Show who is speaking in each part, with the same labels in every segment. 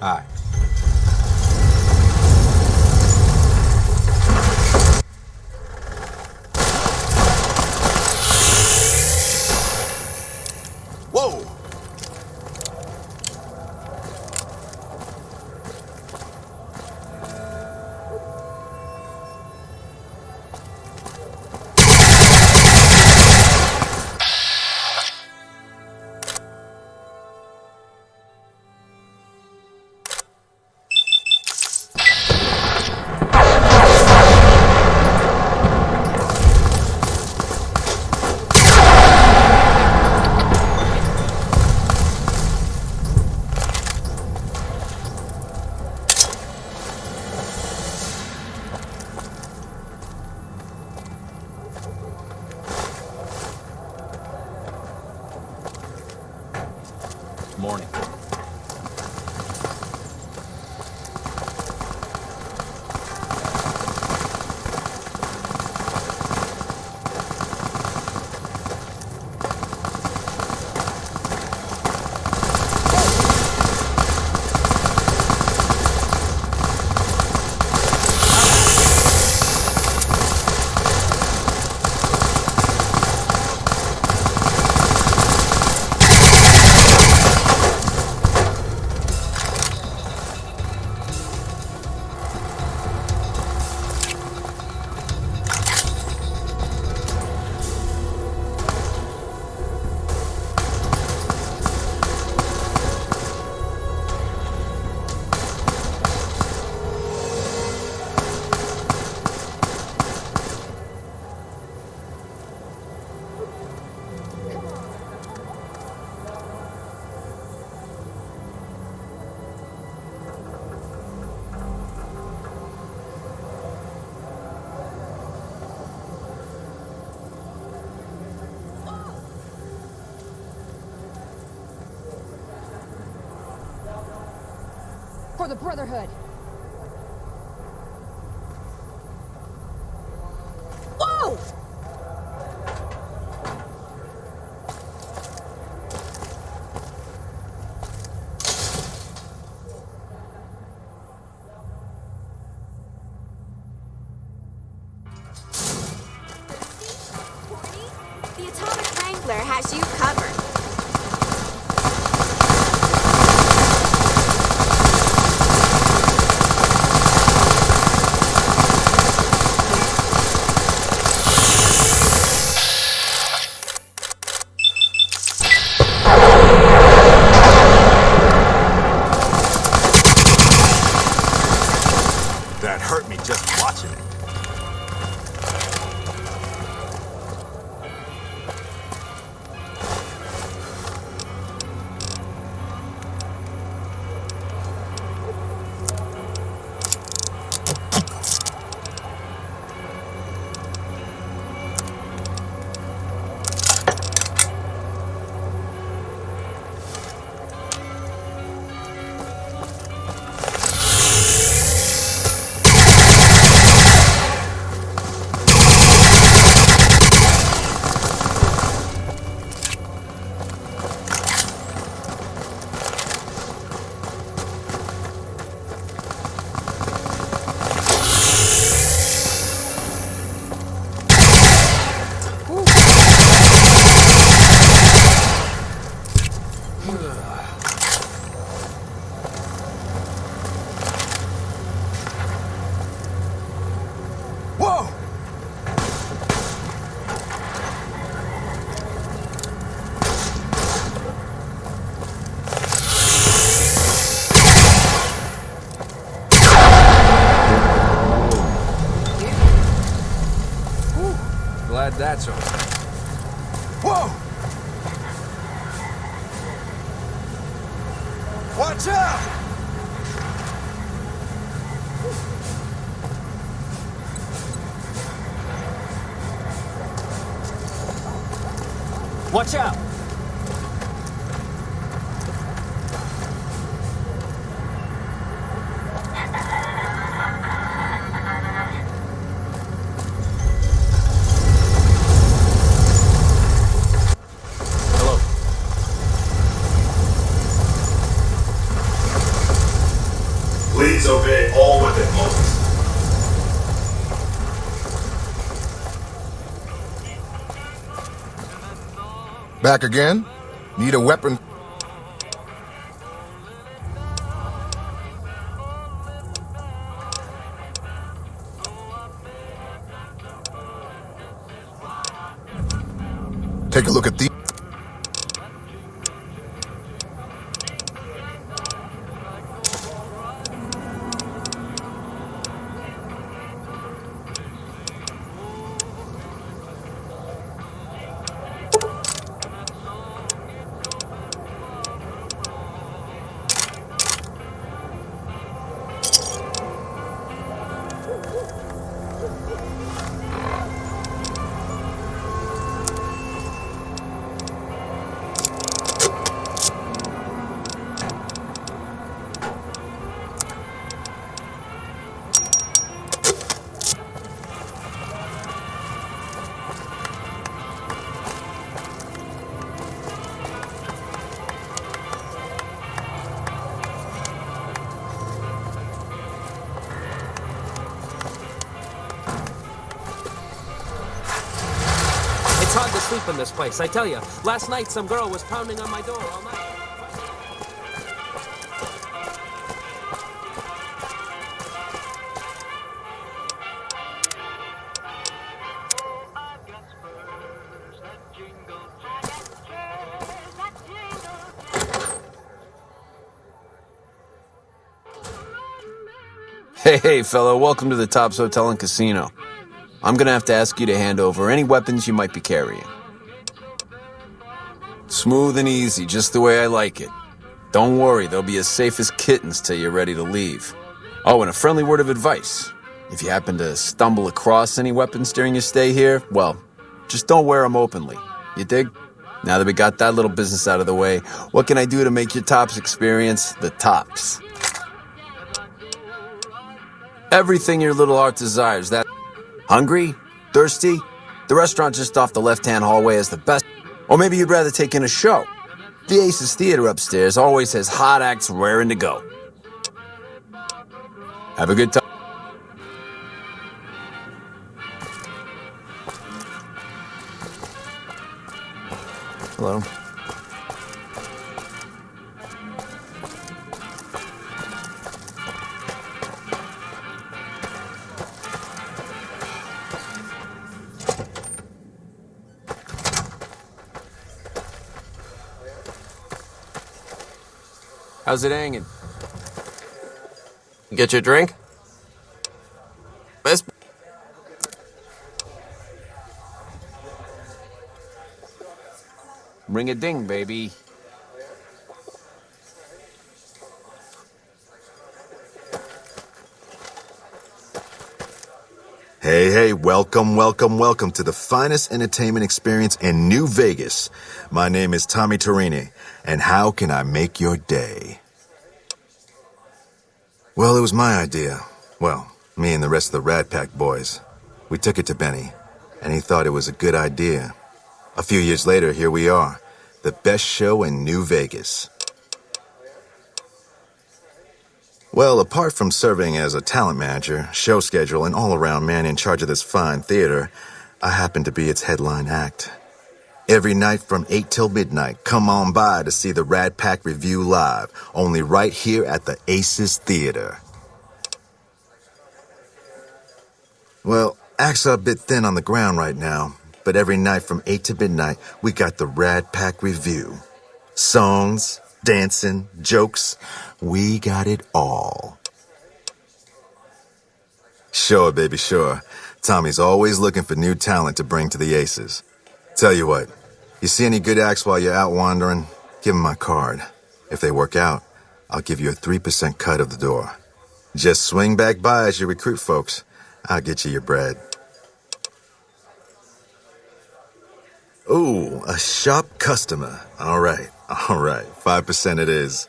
Speaker 1: Aye.
Speaker 2: Whoa!
Speaker 1: Morning.
Speaker 3: For the Brotherhood! Whoa!
Speaker 4: The Atomic Wrangler has you covered.
Speaker 2: That hurt me just watching it. Whoa!
Speaker 1: Glad that's over.
Speaker 2: Whoa! Watch out!
Speaker 1: Watch out!
Speaker 5: Back again? Need a weapon? Take a look at these.
Speaker 6: It's hard to sleep in this place, I tell you. Last night, some girl was pounding on my door all night.
Speaker 1: Hey, fella, welcome to the Tops Hotel and Casino. I'm gonna have to ask you to hand over any weapons you might be carrying. Smooth and easy, just the way I like it. Don't worry, they'll be as safe as kittens till you're ready to leave. Oh, and a friendly word of advice. If you happen to stumble across any weapons during your stay here, well, just don't wear them openly. You dig? Now that we got that little business out of the way, what can I do to make your Tops experience the tops? Everything your little heart desires, that... Hungry? Thirsty? The restaurant just off the left-hand hallway has the best... Or maybe you'd rather take in a show. The Aces Theater upstairs always has hot acts raring to go. Have a good time. Hello. How's it hanging?
Speaker 6: Get your drink? Best.
Speaker 1: Ring a ding, baby.
Speaker 2: Hey, welcome to the finest entertainment experience in New Vegas. My name is Tommy Torini, and how can I make your day? Well, it was my idea. Well, me and the rest of the Rat Pack boys. We took it to Benny, and he thought it was a good idea. A few years later, here we are, the best show in New Vegas. Well, apart from serving as a talent manager, show schedule, and all-around man in charge of this fine theater, I happen to be its headline act. Every night from 8 till midnight, come on by to see the Rat Pack Review live, only right here at the Aces Theater. Well, acts are a bit thin on the ground right now, but every night from 8 to midnight, we got the Rat Pack Review. Songs, dancing, jokes, we got it all. Sure, baby, sure. Tommy's always looking for new talent to bring to the Aces. Tell you what, you see any good acts while you're out wandering, give them my card. If they work out, I'll give you a 3% cut of the door. Just swing back by as you recruit folks. I'll get you your bread. Ooh, a sharp customer. All right, 5% it is.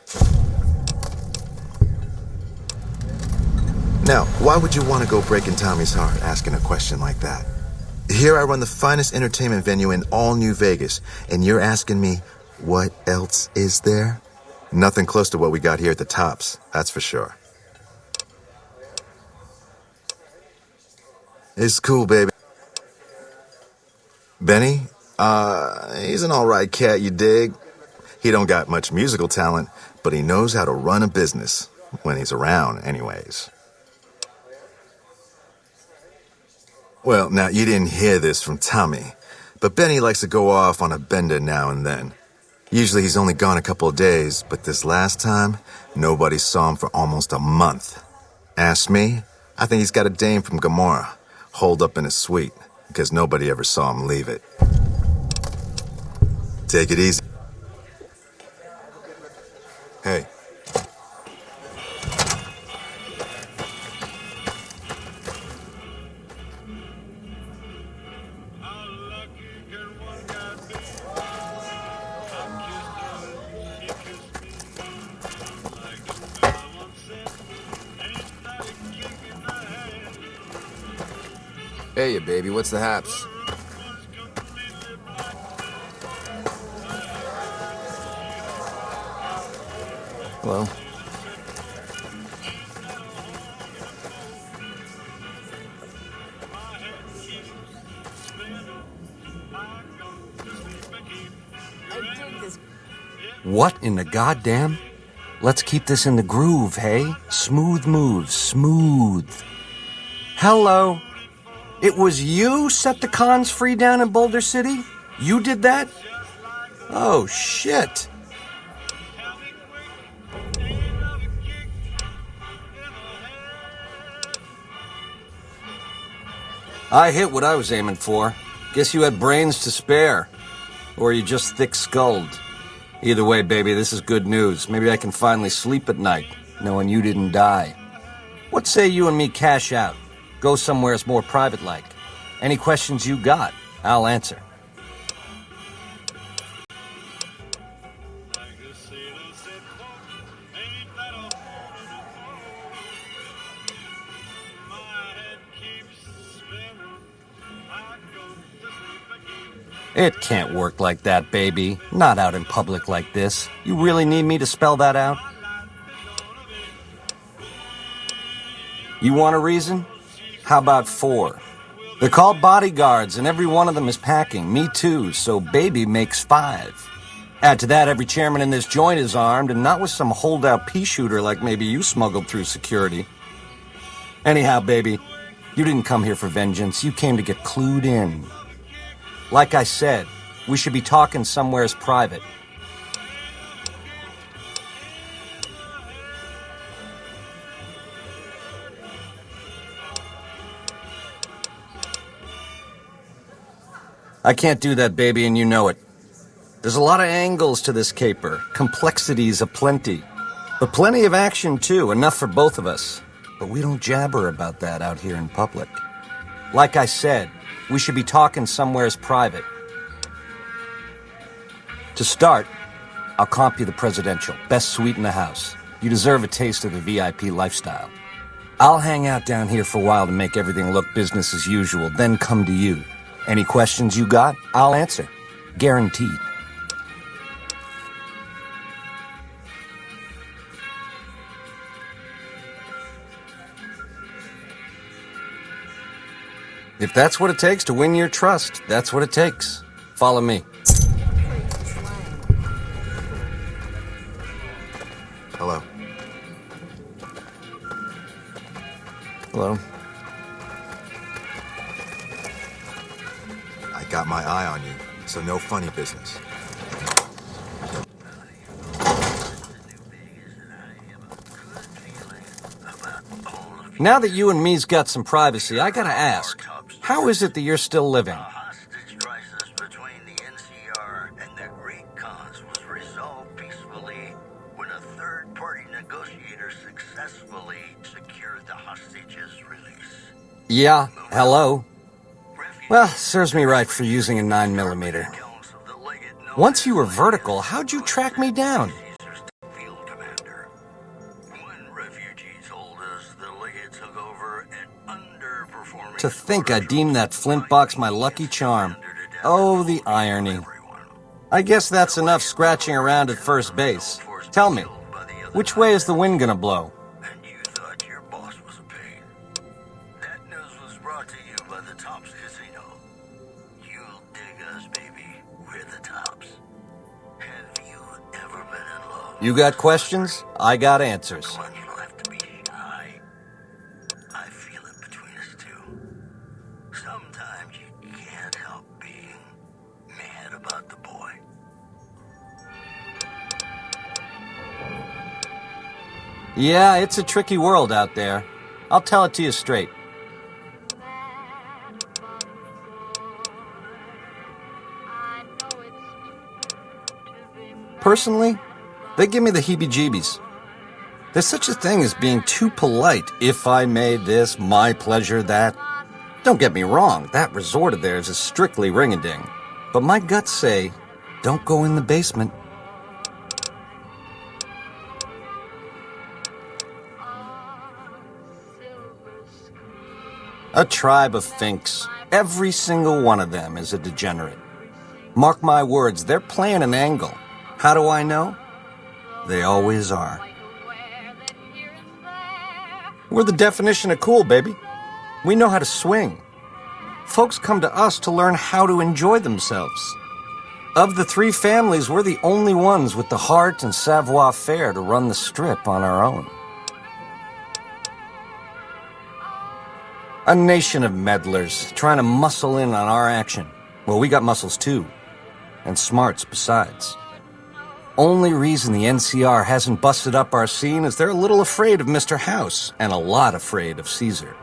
Speaker 2: Now, why would you want to go breaking Tommy's heart asking a question like that? Here I run the finest entertainment venue in all New Vegas, and you're asking me, what else is there? Nothing close to what we got here at the Tops, that's for sure. It's cool, baby. Benny, He's an alright cat, you dig? He don't got much musical talent, but he knows how to run a business. When he's around, anyways. Well, now, you didn't hear this from Tommy, but Benny likes to go off on a bender now and then. Usually he's only gone a couple of days, but this last time, nobody saw him for almost a month. Ask me, I think he's got a dame from Gomorrah, holed up in his suite, because nobody ever saw him leave it. Take it easy. Hey.
Speaker 1: Hey, baby, what's the haps? Hello?
Speaker 7: What in the goddamn? Let's keep this in the groove, hey? Smooth moves, smooth. Hello? It was you set the cons free down in Boulder City? You did that? Oh, shit. I hit what I was aiming for. Guess you had brains to spare. Or you just thick-skulled. Either way, baby, this is good news. Maybe I can finally sleep at night, knowing you didn't die. What say you and me cash out? Go somewheres more private-like. Any questions you got, I'll answer. It can't work like that, baby. Not out in public like this. You really need me to spell that out? You want a reason? How about 4? They're called bodyguards, and every one of them is packing. Me too, so baby makes 5. Add to that, every chairman in this joint is armed, and not with some holdout pea shooter like maybe you smuggled through security. Anyhow, baby, you didn't come here for vengeance. You came to get clued in. Like I said, we should be talking somewheres private. I can't do that, baby, and you know it. There's a lot of angles to this caper, complexities aplenty. But plenty of action, too, enough for both of us. But we don't jabber about that out here in public. Like I said, we should be talking somewheres private. To start, I'll comp you the presidential, best suite in the house. You deserve a taste of the VIP lifestyle. I'll hang out down here for a while to make everything look business as usual, then come to you. Any questions you got, I'll answer. Guaranteed. If that's what it takes to win your trust, that's what it takes. Follow me.
Speaker 2: Hello.
Speaker 1: Hello?
Speaker 2: I got my eye on you, so no funny business.
Speaker 7: Now that you and me's got some privacy, I gotta ask, how is it that you're still living?
Speaker 8: Hostage crisis between the NCR and the Great Khans was resolved peacefully when a third-party negotiator successfully secured the hostages' release.
Speaker 7: Yeah, hello. Well, serves me right for using a 9mm. Once you were vertical, how'd you track me down?
Speaker 8: Field commander. When refugees told us the Legate took over an underperforming...
Speaker 7: To think I deemed that flint box my lucky charm. Oh, the irony. I guess that's enough scratching around at first base. Tell me, which way is the wind gonna blow?
Speaker 8: And you thought your boss was a pain. That news was brought to you by the Tops Casino. You'll dig us, baby.
Speaker 7: You got questions? I got answers.
Speaker 8: Come on, you don't have to be shy. I feel it between us two. Sometimes you can't help being mad about the boy.
Speaker 7: Yeah, it's a tricky world out there. I'll tell it to you straight. Personally, they give me the heebie-jeebies. There's such a thing as being too polite. If I may this, my pleasure that. Don't get me wrong, that resort of theirs is strictly ring-a-ding. But my guts say, don't go in the basement. A tribe of finks. Every single one of them is a degenerate. Mark my words, they're playing an angle. How do I know? They always are. We're the definition of cool, baby. We know how to swing. Folks come to us to learn how to enjoy themselves. Of the three families, we're the only ones with the heart and savoir-faire to run the strip on our own. A nation of meddlers trying to muscle in on our action. Well, we got muscles too. And smarts besides. Only reason the NCR hasn't busted up our scene is they're a little afraid of Mr. House and a lot afraid of Caesar.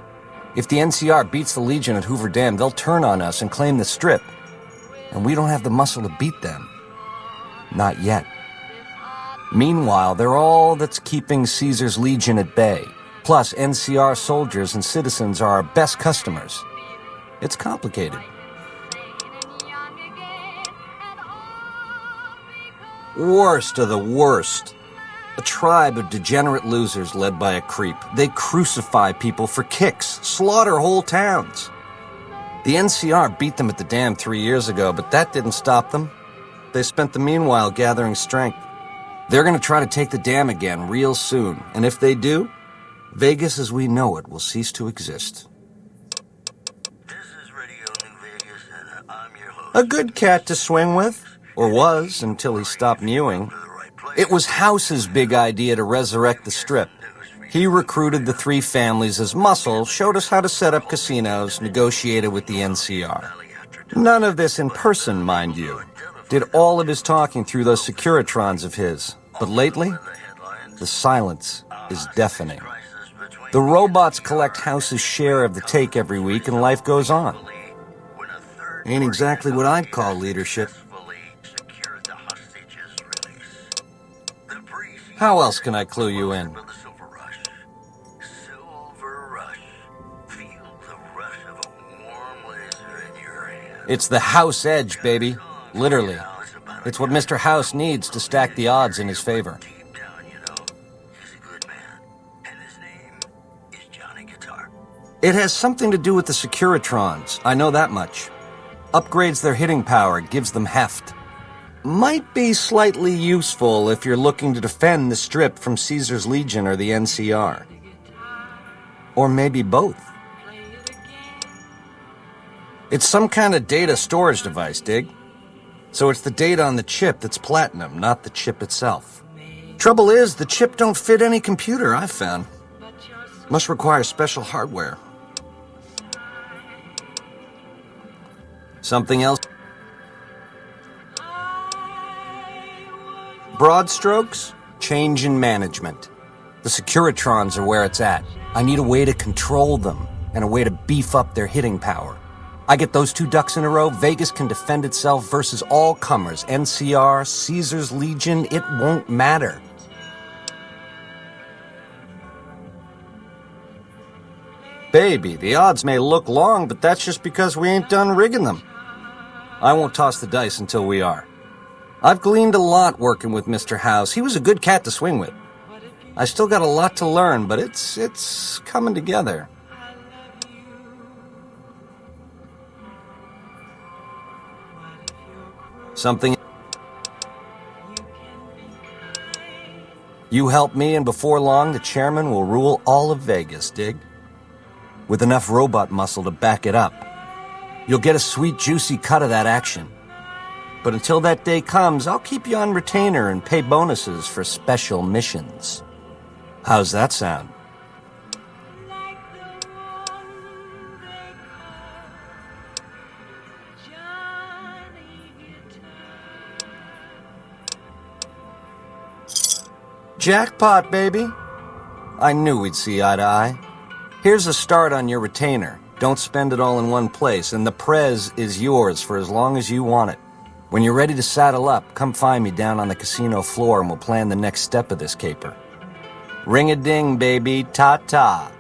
Speaker 7: If the NCR beats the Legion at Hoover Dam, they'll turn on us and claim the strip. And we don't have the muscle to beat them. Not yet. Meanwhile, they're all that's keeping Caesar's Legion at bay. Plus, NCR soldiers and citizens are our best customers. It's complicated. Worst of the worst. A tribe of degenerate losers led by a creep. They crucify people for kicks, slaughter whole towns. The NCR beat them at the dam 3 years ago, but that didn't stop them. They spent the meanwhile gathering strength. They're going to try to take the dam again real soon, and if they do, Vegas as we know it will cease to exist.
Speaker 8: This is Radio New Vegas, and I'm your host.
Speaker 7: A good cat to swing with, or was until he stopped mewing. It was House's big idea to resurrect the strip. He recruited the three families as muscle, showed us how to set up casinos, negotiated with the NCR. None of this in person, mind you. Did all of his talking through those Securitrons of his. But lately, the silence is deafening. The robots collect House's share of the take every week, and life goes on. Ain't exactly what I'd call leadership. How else can I clue you in? It's the House edge, baby. Literally. It's what Mr. House needs to stack the odds in his favor. It has something to do with the Securitrons, I know that much. Upgrades their hitting power, gives them heft. Might be slightly useful if you're looking to defend the strip from Caesar's Legion or the NCR. Or maybe both. It's some kind of data storage device, dig? So it's the data on the chip that's platinum, not the chip itself. Trouble is, the chip don't fit any computer I've found. Must require special hardware. Something else? Broad strokes, change in management. The Securitrons are where it's at. I need a way to control them, and a way to beef up their hitting power. I get those two ducks in a row, Vegas can defend itself versus all comers. NCR, Caesar's Legion, it won't matter. Baby, the odds may look long, but that's just because we ain't done rigging them. I won't toss the dice until we are. I've gleaned a lot working with Mr. House. He was a good cat to swing with. I still got a lot to learn, but it's coming together. Something. You help me, and before long, the chairman will rule all of Vegas, dig? With enough robot muscle to back it up. You'll get a sweet, juicy cut of that action. But until that day comes, I'll keep you on retainer and pay bonuses for special missions. How's that sound? Jackpot, baby. I knew we'd see eye to eye. Here's a start on your retainer. Don't spend it all in one place, and the Prez is yours for as long as you want it. When you're ready to saddle up, come find me down on the casino floor and we'll plan the next step of this caper. Ring-a-ding, baby. Ta-ta.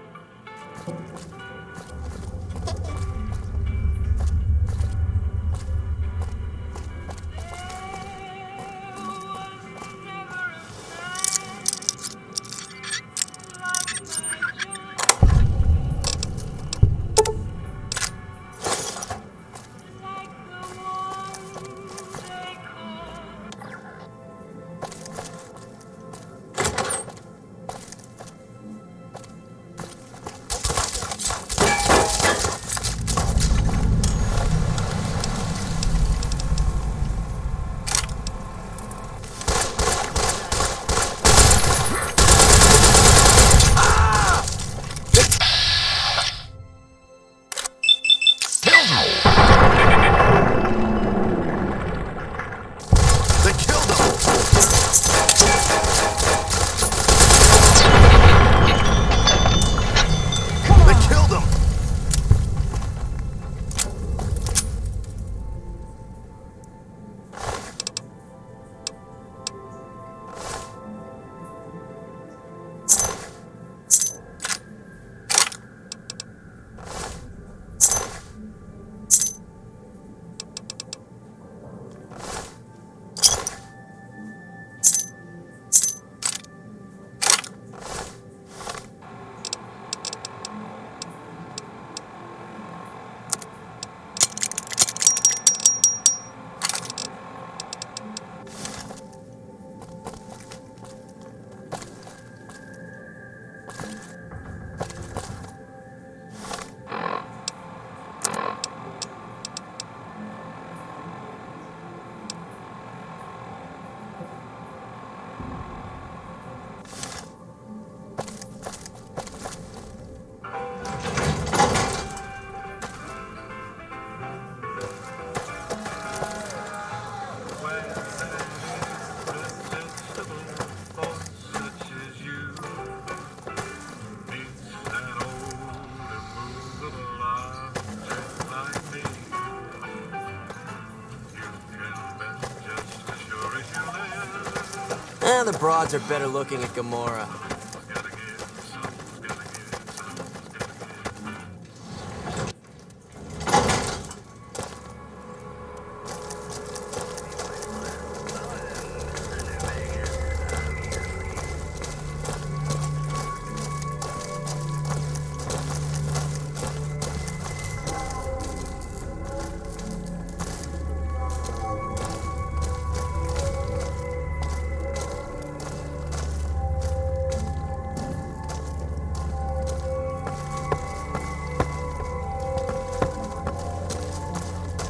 Speaker 6: The broads are better looking at Gamora.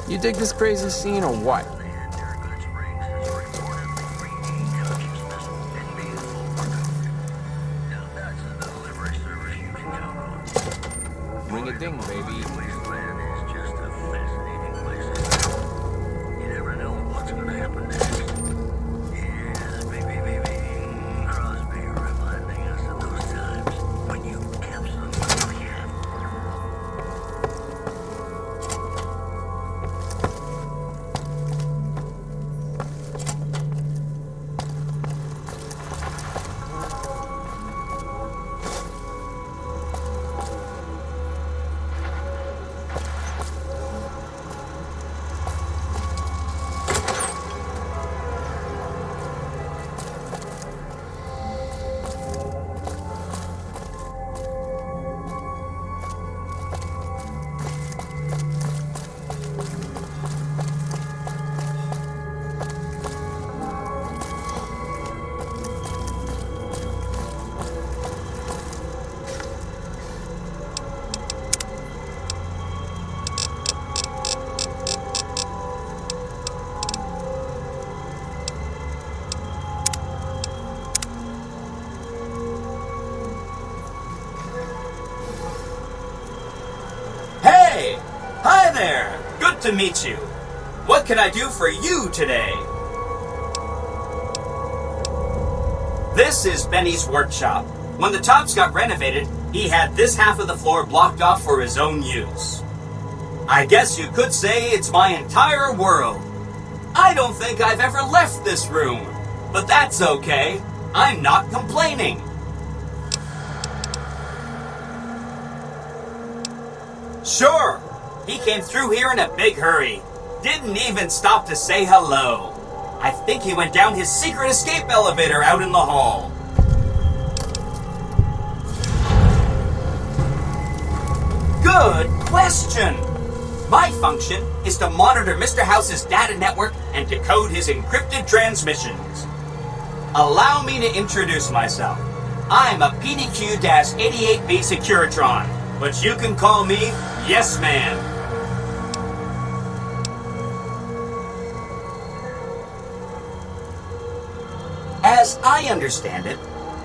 Speaker 1: You dig this crazy scene or what? Ring a ding, baby.
Speaker 9: to meet you. What can I do for you today? This is Benny's workshop. When the tops got renovated, he had this half of the floor blocked off for his own use. I guess you could say it's my entire world. I don't think I've ever left this room, but that's okay. I'm not complaining. Sure, he came through here in a big hurry. Didn't even stop to say hello. I think he went down his secret escape elevator out in the hall. Good question. My function is to monitor Mr. House's data network and decode his encrypted transmissions. Allow me to introduce myself. I'm a PDQ-88B Securitron, but you can call me Yes Man. As I understand it,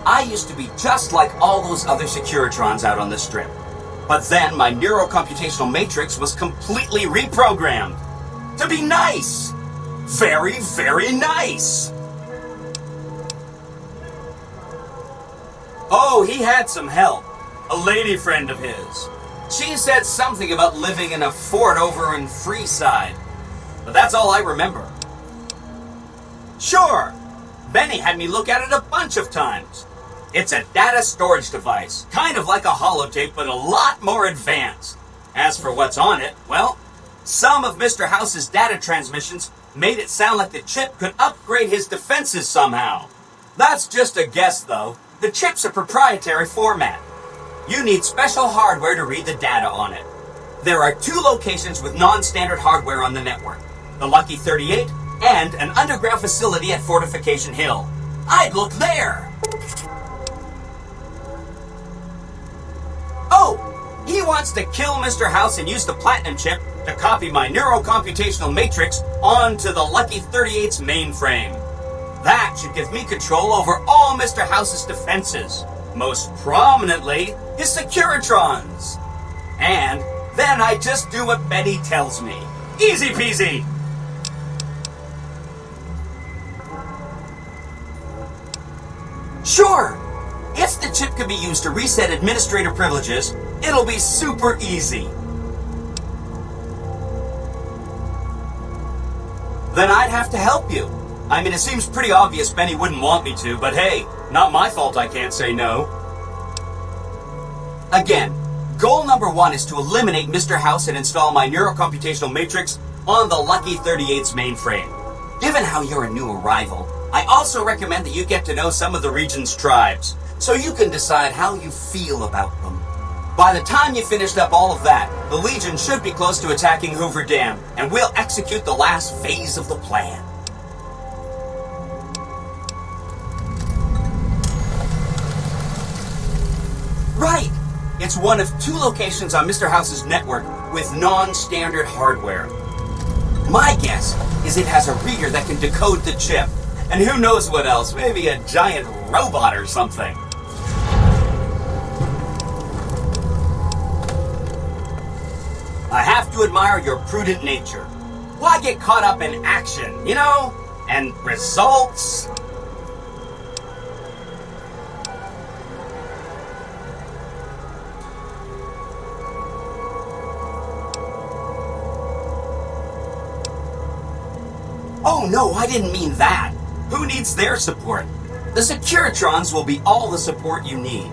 Speaker 9: I used to be just like all those other Securitrons out on the strip. But then my neurocomputational matrix was completely reprogrammed. To be nice! Very, very nice! Oh, he had some help. A lady friend of his. She said something about living in a fort over in Freeside. But that's all I remember. Sure, Benny had me look at it a bunch of times. It's a data storage device, kind of like a holotape, but a lot more advanced. As for what's on it, well, some of Mr. House's data transmissions made it sound like the chip could upgrade his defenses somehow. That's just a guess, though. The chip's a proprietary format. You need special hardware to read the data on it. There are 2 locations with non-standard hardware on the network. The Lucky 38 and an underground facility at Fortification Hill. I'd look there! Oh, he wants to kill Mr. House and use the Platinum chip to copy my neurocomputational matrix onto the Lucky 38's mainframe. That should give me control over all Mr. House's defenses, most prominently his Securitrons. And then I just do what Benny tells me. Easy peasy! Sure! If the chip can be used to reset administrator privileges, it'll be super easy. Then I'd have to help you. I mean, it seems pretty obvious Benny wouldn't want me to, but hey, not my fault I can't say no. Again, goal number 1 is to eliminate Mr. House and install my neurocomputational matrix on the Lucky 38's mainframe. Given how you're a new arrival, I also recommend that you get to know some of the region's tribes, so you can decide how you feel about them. By the time you finished up all of that, the Legion should be close to attacking Hoover Dam, and we'll execute the last phase of the plan. Right! It's one of 2 locations on Mr. House's network with non-standard hardware. My guess is it has a reader that can decode the chip. And who knows what else, maybe a giant robot or something. I have to admire your prudent nature. Why get caught up in action, you know? And results? Oh no, I didn't mean that. Who needs their support? The Securitrons will be all the support you need.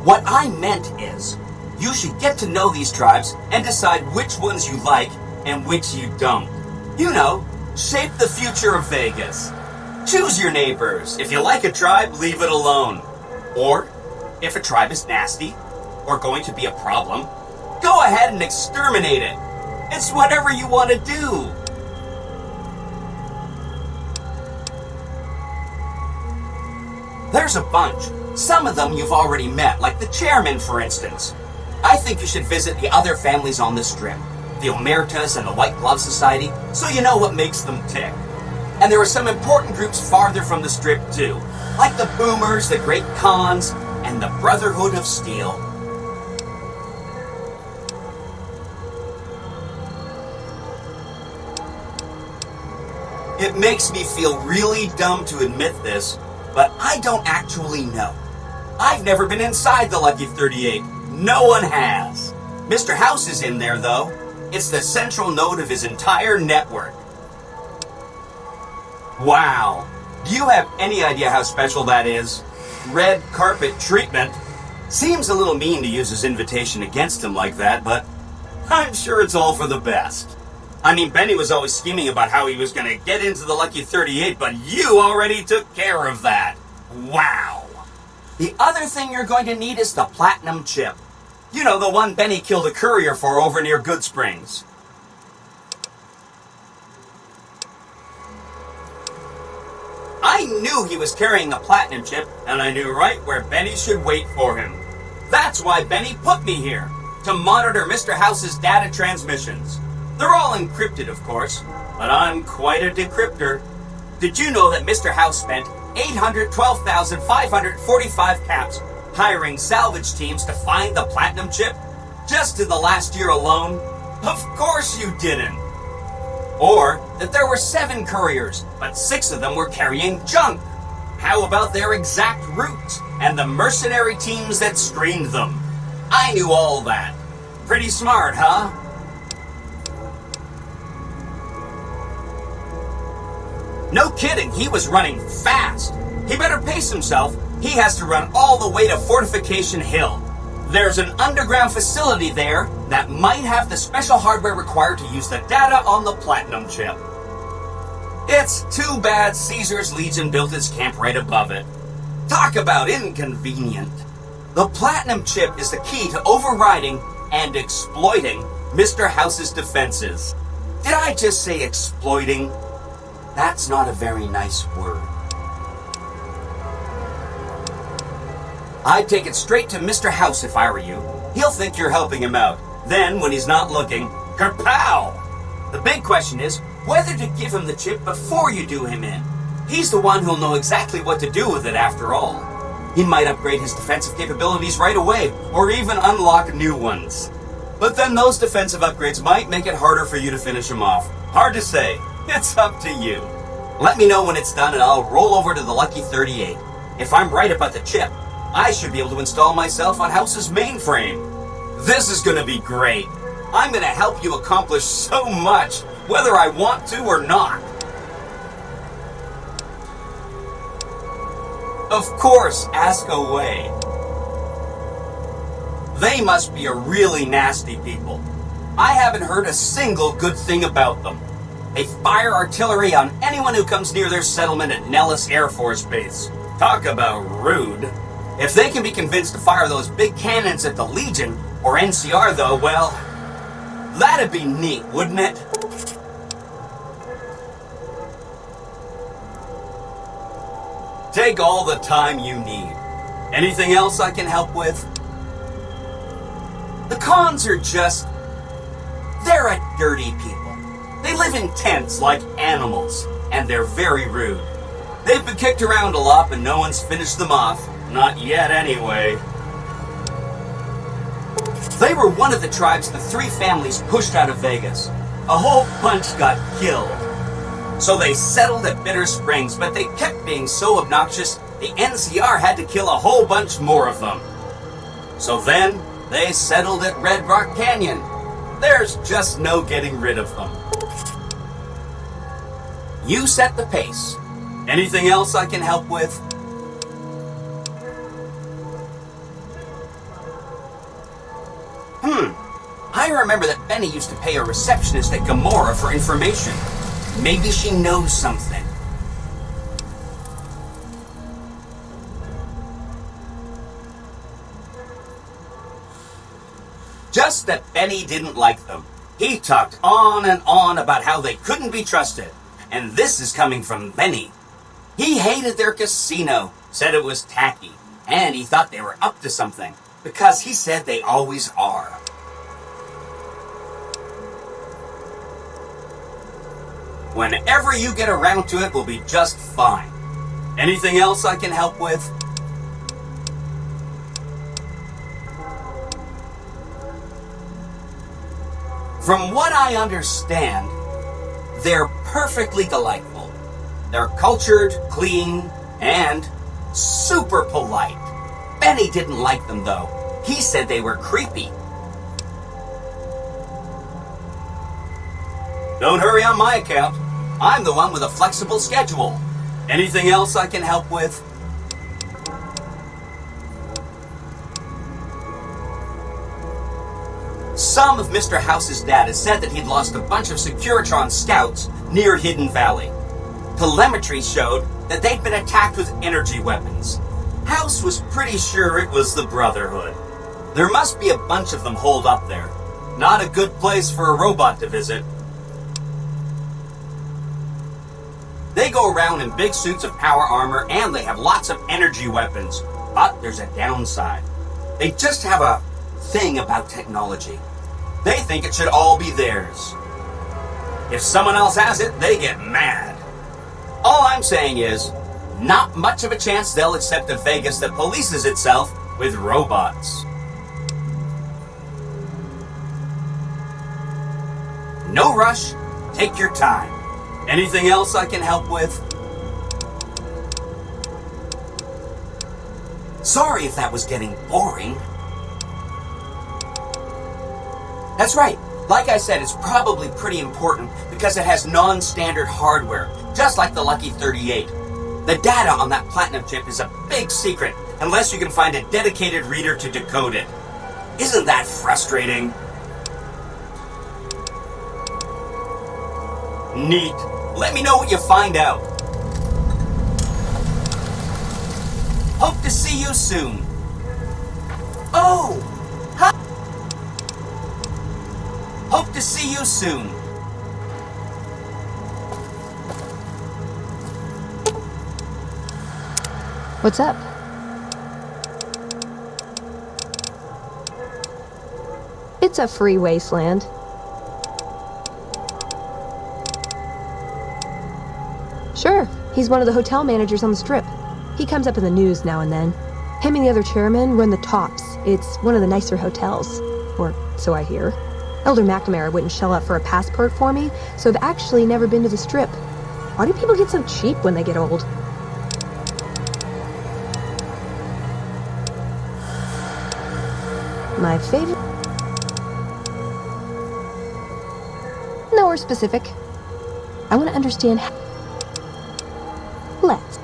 Speaker 9: What I meant is, you should get to know these tribes and decide which ones you like and which you don't. You know, shape the future of Vegas. Choose your neighbors. If you like a tribe, leave it alone. Or, if a tribe is nasty, or going to be a problem, go ahead and exterminate it. It's whatever you want to do. There's a bunch. Some of them you've already met, like the chairman, for instance. I think you should visit the other families on the strip, the Omertas and the White Glove Society, so you know what makes them tick. And there are some important groups farther from the strip, too, like the Boomers, the Great Khans, and the Brotherhood of Steel. It makes me feel really dumb to admit this, but I don't actually know. I've never been inside the Lucky 38. No one has. Mr. House is in there, though. It's the central node of his entire network. Wow. Do you have any idea how special that is? Red carpet treatment. Seems a little mean to use his invitation against him like that, but I'm sure it's all for the best. I mean, Benny was always scheming about how he was going to get into the Lucky 38, but you already took care of that. Wow. The other thing you're going to need is the platinum chip. You know, the one Benny killed a courier for over near Good Springs. I knew he was carrying a platinum chip, and I knew right where Benny should wait for him. That's why Benny put me here, to monitor Mr. House's data transmissions. They're all encrypted, of course, but I'm quite a decryptor. Did you know that Mr. House spent 812,545 caps hiring salvage teams to find the platinum chip? Just in the last year alone? Of course you didn't. Or that there were 7 couriers, but 6 of them were carrying junk. How about their exact routes and the mercenary teams that screened them? I knew all that. Pretty smart, huh? No kidding, he was running fast. He better pace himself. He has to run all the way to Fortification Hill. There's an underground facility there that might have the special hardware required to use the data on the platinum chip. It's too bad Caesar's Legion built its camp right above it. Talk about inconvenient. The platinum chip is the key to overriding and exploiting Mr. House's defenses. Did I just say exploiting? That's not a very nice word. I'd take it straight to Mr. House if I were you. He'll think you're helping him out. Then, when he's not looking, kerpow! The big question is whether to give him the chip before you do him in. He's the one who'll know exactly what to do with it after all. He might upgrade his defensive capabilities right away, or even unlock new ones. But then those defensive upgrades might make it harder for you to finish him off. Hard to say. It's up to you. Let me know when it's done and I'll roll over to the Lucky 38. If I'm right about the chip, I should be able to install myself on House's mainframe. This is going to be great. I'm going to help you accomplish so much, whether I want to or not. Of course, ask away. They must be a really nasty people. I haven't heard a single good thing about them. They fire artillery on anyone who comes near their settlement at Nellis Air Force Base. Talk about rude. If they can be convinced to fire those big cannons at the Legion, or NCR though, well, that'd be neat, wouldn't it? Take all the time you need. Anything else I can help with? The cons are just... they're a dirty people. They live in tents like animals, and they're very rude. They've been kicked around a lot, but no one's finished them off. Not yet, anyway. They were one of the tribes the 3 families pushed out of Vegas. A whole bunch got killed. So they settled at Bitter Springs, but they kept being so obnoxious, the NCR had to kill a whole bunch more of them. So then, they settled at Red Rock Canyon. There's just no getting rid of them. You set the pace. Anything else I can help with? I remember that Benny used to pay a receptionist at Gamora for information. Maybe she knows something. Just that Benny didn't like them. He talked on and on about how they couldn't be trusted. And this is coming from Benny. He hated their casino, said it was tacky, and he thought they were up to something, because he said they always are. Whenever you get around to it, will be just fine. Anything else I can help with? From what I understand, they're perfectly delightful. They're cultured, clean, and super polite. Benny didn't like them, though. He said they were creepy. Don't hurry on my account. I'm the one with a flexible schedule. Anything else I can help with? Some of Mr. House's data said that he'd lost a bunch of Securitron scouts near Hidden Valley. Telemetry showed that they'd been attacked with energy weapons. House was pretty sure it was the Brotherhood. There must be a bunch of them holed up there. Not a good place for a robot to visit. They go around in big suits of power armor and they have lots of energy weapons. But there's a downside. They just have a thing about technology. They think it should all be theirs. If someone else has it, they get mad. All I'm saying is, not much of a chance they'll accept a Vegas that polices itself with robots. No rush. Take your time. Anything else I can help with? Sorry if that was getting boring. That's right. Like I said, it's probably pretty important because it has non-standard hardware, just like the Lucky 38. The data on that platinum chip is a big secret, unless you can find a dedicated reader to decode it. Isn't that frustrating? Neat. Let me know what you find out. Hope to see you soon. Oh! Hi. Hope to see you soon.
Speaker 3: What's up? It's a free wasteland. Sure, he's one of the hotel managers on the Strip. He comes up in the news now and then. Him and the other chairman run the Tops. It's one of the nicer hotels. Or so I hear. Elder McNamara wouldn't shell out for a passport for me, so I've actually never been to the Strip. Why do people get so cheap when they get old? My favorite? Nowhere specific. I want to understand how. Let's.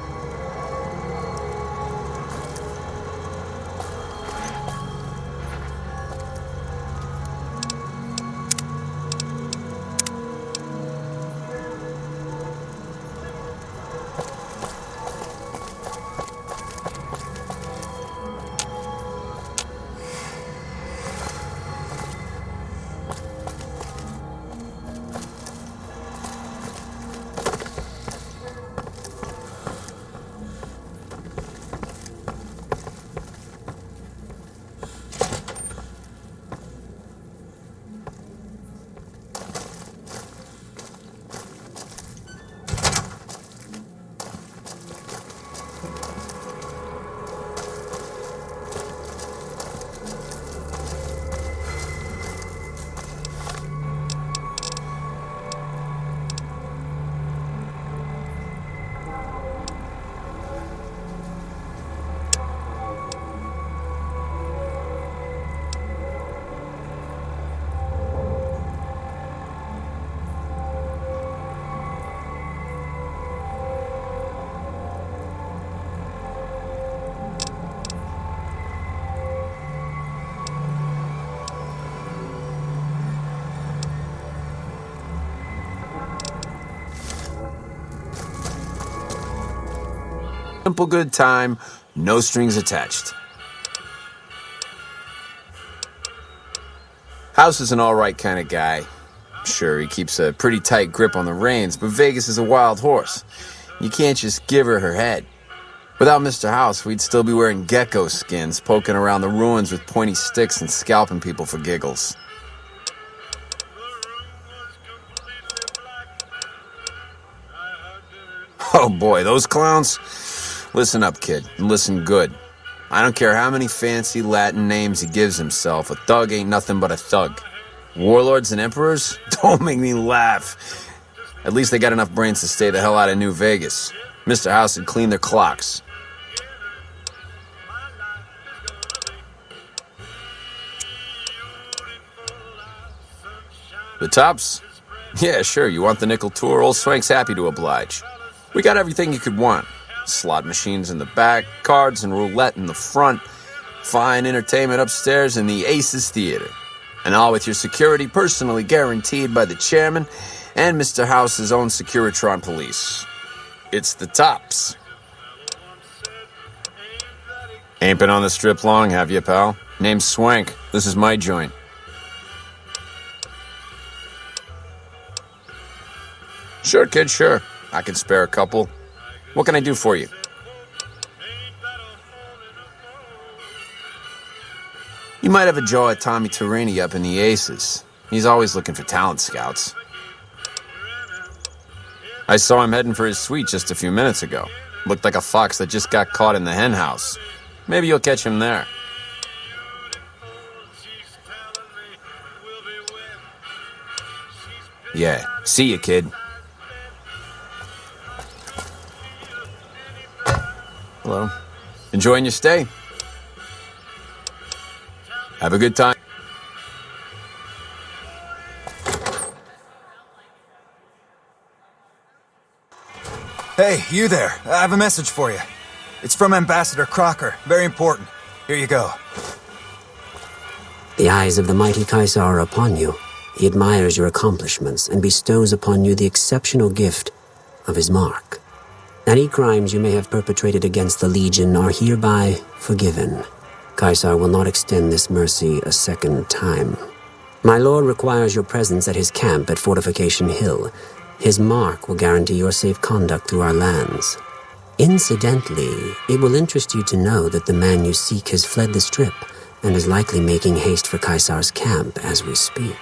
Speaker 1: Simple good time, no strings attached. House is an alright kind of guy. Sure, he keeps a pretty tight grip on the reins, but Vegas is a wild horse. You can't just give her her head. Without Mr. House, we'd still be wearing gecko skins, poking around the ruins with pointy sticks and scalping people for giggles. Oh boy, those clowns? Listen up, kid, and listen good. I don't care how many fancy Latin names he gives himself, a thug ain't nothing but a thug. Warlords and emperors? Don't make me laugh. At least they got enough brains to stay the hell out of New Vegas. Mr. House had cleaned their clocks. The tops? Yeah, sure, you want the nickel tour? Old Swank's happy to oblige. We got everything you could want. Slot machines in the back, cards and roulette in the front, fine entertainment upstairs in the Aces Theater. And all with your security personally guaranteed by the chairman and Mr. House's own Securitron police. It's the tops. Ain't been on the strip long, have you, pal? Name's Swank. This is my joint. Sure, kid, sure. I can spare a couple. What can I do for you? You might have a jaw at Tommy Tarini up in the Aces. He's always looking for talent scouts. I saw him heading for his suite just a few minutes ago. Looked like a fox that just got caught in the hen house. Maybe you'll catch him there. Yeah, see you, kid. Hello. Enjoying your stay? Have a good time.
Speaker 10: Hey, you there. I have a message for you. It's from Ambassador Crocker. Very important. Here you go.
Speaker 11: The eyes of the mighty Caesar are upon you. He admires your accomplishments and bestows upon you the exceptional gift of his mark. Any crimes you may have perpetrated against the Legion are hereby forgiven. Caesar will not extend this mercy a second time. My lord requires your presence at his camp at Fortification Hill. His mark will guarantee your safe conduct through our lands. Incidentally, it will interest you to know that the man you seek has fled the Strip and is likely making haste for Caesar's camp as we speak.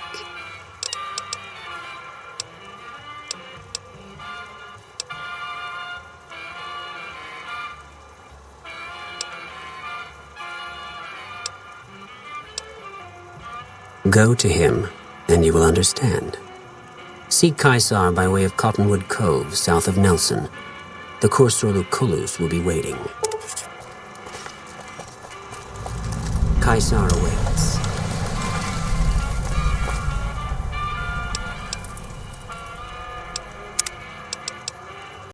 Speaker 11: Go to him, and you will understand. Seek Caesar by way of Cottonwood Cove, south of Nelson. The Cursor Lucullus will be waiting. Caesar awaits.